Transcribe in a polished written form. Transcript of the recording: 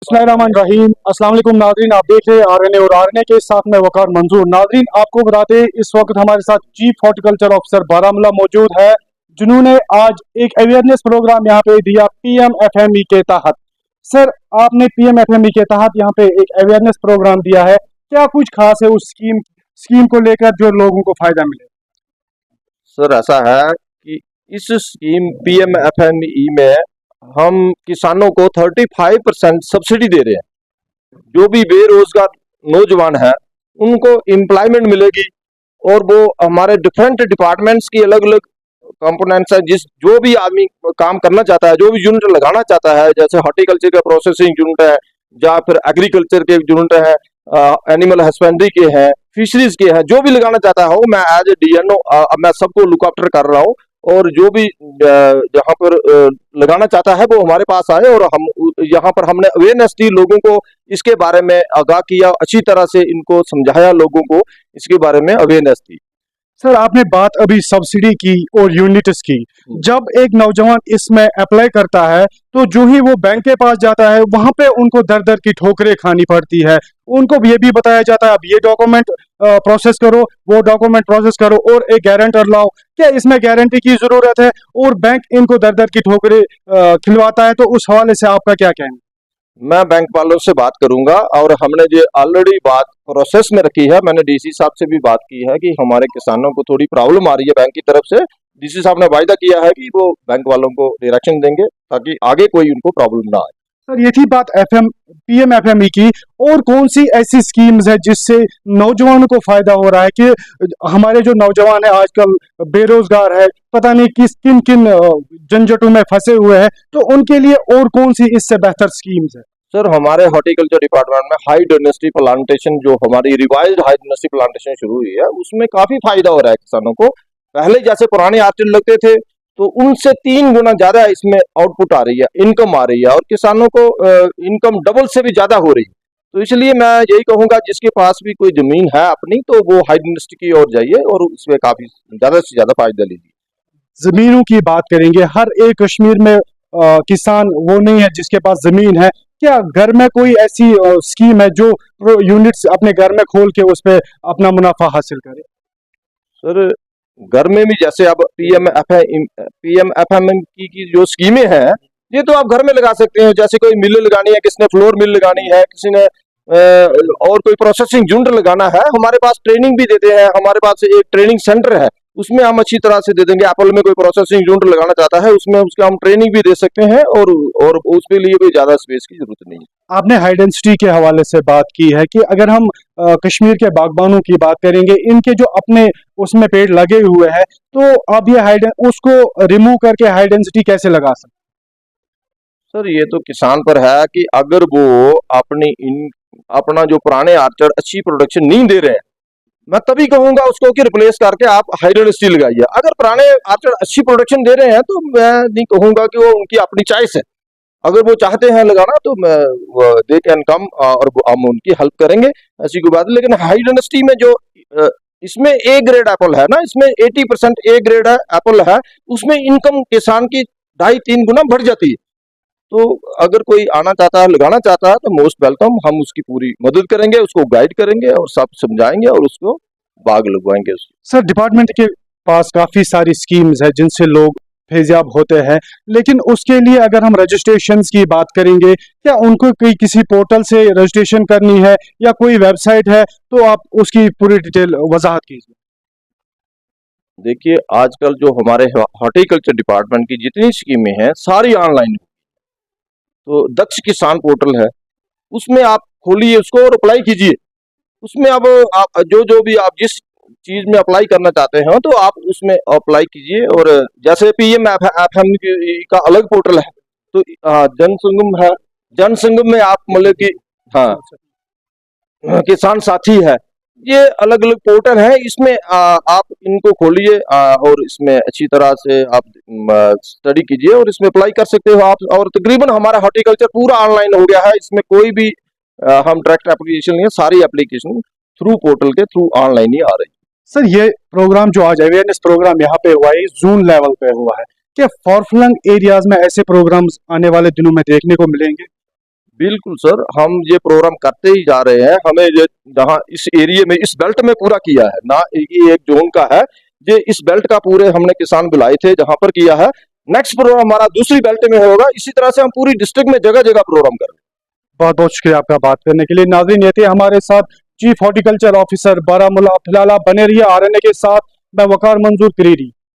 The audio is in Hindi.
बिस्मिल्लाहिर्रहमानिर्रहीम। अस्सलाम वालेकुम नाज़रीन, आप देख रहे हैं आरएनए और आरएनए के साथ में वकार मंजूर। नाज़रीन, आपको बताते हैं इस वक्त हमारे साथ चीफ हॉर्टिकल्चर ऑफिसर बारामूला मौजूद है, जिन्होंने आज एक अवेयरनेस प्रोग्राम यहाँ पे दिया पीएमएफएमई के तहत। सर, आपने पीएमएफएमई के तहत यहाँ पे एक अवेयरनेस प्रोग्राम दिया है, क्या कुछ खास है उस स्कीम को लेकर जो लोगों को फायदा मिले? सर, ऐसा है कि इस स्कीम पीएमएफएमई में हम किसानों को 35% सब्सिडी दे रहे हैं। जो भी बेरोजगार नौजवान है उनको एम्प्लॉयमेंट मिलेगी और वो हमारे डिफरेंट डिपार्टमेंट्स की अलग अलग कंपोनेंट्स है। जो भी आदमी काम करना चाहता है, जो भी यूनिट लगाना चाहता है, जैसे हॉर्टिकल्चर का प्रोसेसिंग यूनिट है या फिर एग्रीकल्चर के यूनिट है, एनिमल हस्बेंड्री के हैं, फिशरीज के हैं, जो भी लगाना चाहता है मैं एज ए डीएनओ मैं सबको लुक आफ्टर कर रहा हूँ। और जो भी जहाँ पर लगाना चाहता है वो हमारे पास आए और हम यहाँ पर हमने अवेयरनेस दी, लोगों को इसके बारे में आगाह किया, अच्छी तरह से इनको समझाया, लोगों को इसके बारे में अवेयरनेस दी। सर, आपने बात अभी सब्सिडी की और यूनिट्स की। जब एक नौजवान इसमें अप्लाई करता है तो जो ही वो बैंक के पास जाता है वहां पे उनको दर दर की ठोकरें खानी पड़ती है। उनको ये भी बताया जाता है अब ये डॉक्यूमेंट प्रोसेस करो, वो डॉक्यूमेंट प्रोसेस करो और एक गारंटर लाओ। क्या इसमें गारंटी की जरूरत है? और बैंक इनको दर दर की ठोकरें खिलवाता है, तो उस हवाले से आपका क्या कहना? मैं बैंक वालों से बात करूंगा और हमने जो ऑलरेडी बात प्रोसेस में रखी है, मैंने डीसी साहब से भी बात की है कि हमारे किसानों को थोड़ी प्रॉब्लम आ रही है बैंक की तरफ से। डीसी साहब ने वायदा किया है कि वो बैंक वालों को डायरेक्शन देंगे ताकि आगे कोई उनको प्रॉब्लम ना आए। सर, ये थी बात पीएमएफएमई की। और कौन सी ऐसी स्कीम्स है जिससे नौजवानों को फायदा हो रहा है कि हमारे जो नौजवान है आजकल बेरोजगार है, पता नहीं किन किन झंझटों में फंसे हुए हैं, तो उनके लिए और कौन सी इससे बेहतर स्कीम्स है? सर, हमारे हॉर्टिकल्चर डिपार्टमेंट में हाई डायनेस्टी प्लांटेशन, जो हमारी रिवाइज्ड हाई डायनेस्टी प्लांटेशन शुरू हुई है, उसमें काफी फायदा हो रहा है किसानों को। पहले जैसे पुराने आर्टिल लगते थे तो उनसे 3 गुना ज्यादा इसमें आउटपुट आ रही है, इनकम आ रही है और किसानों को इनकम डबल से भी ज्यादा हो रही है। तो इसलिए मैं यही कहूंगा जिसके पास भी कोई जमीन है अपनी तो वो हाई डायनेस्टी की ओर जाइए और उसमें काफी ज्यादा से ज्यादा फायदा लीजिए। जमीनों की बात करेंगे, हर एक कश्मीर में किसान वो नहीं है जिसके पास जमीन है। क्या घर में कोई ऐसी स्कीम है जो यूनिट्स अपने घर में खोल के उस पे अपना मुनाफा हासिल करे? सर, घर में भी जैसे अब पीएमएफएमई की जो स्कीमें हैं ये तो आप घर में लगा सकते हैं। जैसे कोई मिल लगानी है, किसी ने फ्लोर मिल लगानी है, किसी ने और कोई प्रोसेसिंग यूनिट लगाना है, हमारे पास ट्रेनिंग भी देते हैं। हमारे पास एक ट्रेनिंग सेंटर है, उसमें हम अच्छी तरह से दे देंगे। एप्पल में कोई प्रोसेसिंग यूनिट लगाना चाहता है उसमें उसका हम ट्रेनिंग भी दे सकते हैं और उसके लिए भी ज्यादा स्पेस की जरूरत नहीं है। आपने हाई डेंसिटी के हवाले से बात की है कि अगर हम कश्मीर के बागबानों की बात करेंगे, इनके जो अपने उसमें पेड़ लगे हुए हैं, तो आप ये उसको रिमूव करके हाई डेंसिटी कैसे लगा सकते? सर, ये तो किसान पर है कि अगर वो अपना जो पुराने आर्चर अच्छी प्रोडक्शन नहीं दे रहे हैं, मैं तभी कहूंगा उसको कि रिप्लेस करके आप हाई डायनेस्टी लगाइए। अगर पुराने आर्चर अच्छी प्रोडक्शन दे रहे हैं तो मैं नहीं कहूंगा कि वो उनकी अपनी चॉइस है। अगर वो चाहते हैं लगाना तो दे कैन कम और हम उनकी हेल्प करेंगे, ऐसी कोई बात है। लेकिन हाई डायनेस्टी में जो इसमें ए ग्रेड एप्पल है ना, इसमें 80% ए ग्रेड है एप्पल है, उसमें इनकम किसान की 2.5-3 गुना बढ़ जाती है। तो अगर कोई आना चाहता है, लगाना चाहता है तो मोस्ट वेलकम, हम उसकी पूरी मदद करेंगे, उसको गाइड करेंगे और सब समझाएंगे और उसको बाग लगवाएंगे। सर, डिपार्टमेंट के पास काफी सारी स्कीम्स है जिनसे लोग फैजियाब होते हैं, लेकिन उसके लिए अगर हम रजिस्ट्रेशन की बात करेंगे, क्या उनको कोई किसी पोर्टल से रजिस्ट्रेशन करनी है या कोई वेबसाइट है? तो आप उसकी पूरी डिटेल वजाहत कीजिए। देखिए, आजकल जो हमारे हॉर्टिकल्चर डिपार्टमेंट की जितनी स्कीमें हैं सारी ऑनलाइन। तो दक्ष किसान पोर्टल है, उसमें आप खोलिए उसको और अप्लाई कीजिए। उसमें अब आप जो भी आप जिस चीज में अप्लाई करना चाहते हैं तो आप उसमें अप्लाई कीजिए। और जैसे पीएमएफएमई का अलग पोर्टल है, तो जनसंगम है, जनसंगम में आप मतलब कि हाँ, किसान साथी है, ये अलग अलग पोर्टल है। इसमें आप इनको खोलिए और इसमें अच्छी तरह से आप स्टडी कीजिए और इसमें अप्लाई कर सकते हो आप। और तकरीबन हमारा हॉर्टिकल्चर पूरा ऑनलाइन हो गया है, इसमें कोई भी हम डायरेक्ट एप्लीकेशन नहीं है, सारी एप्लीकेशन थ्रू पोर्टल के थ्रू ऑनलाइन ही आ रही है। सर, ये प्रोग्राम जो आज अवेयरनेस प्रोग्राम यहाँ पे हुआ है, जोन लेवल पे हुआ है, क्या फॉर फ्लंग एरियाज में ऐसे प्रोग्राम्स आने वाले दिनों में देखने को मिलेंगे? बिल्कुल सर, हम ये प्रोग्राम करते ही जा रहे हैं। हमें ये जहाँ इस एरिया में इस बेल्ट में पूरा किया है ना, ये एक जोन का है, ये इस बेल्ट का पूरे हमने किसान बुलाए थे जहां पर किया है। नेक्स्ट प्रोग्राम हमारा दूसरी बेल्ट में होगा। इसी तरह से हम पूरी डिस्ट्रिक्ट में जगह जगह प्रोग्राम कर रहे हैं। बहुत बहुत शुक्रिया आपका बात करने के लिए। नाज़रीन, ये थे हमारे साथ चीफ हॉर्टिकल्चर ऑफिसर बारामूला। फिलहाल आप बने रहिए RNA के साथ। मैं वकार मंजूर करीरी।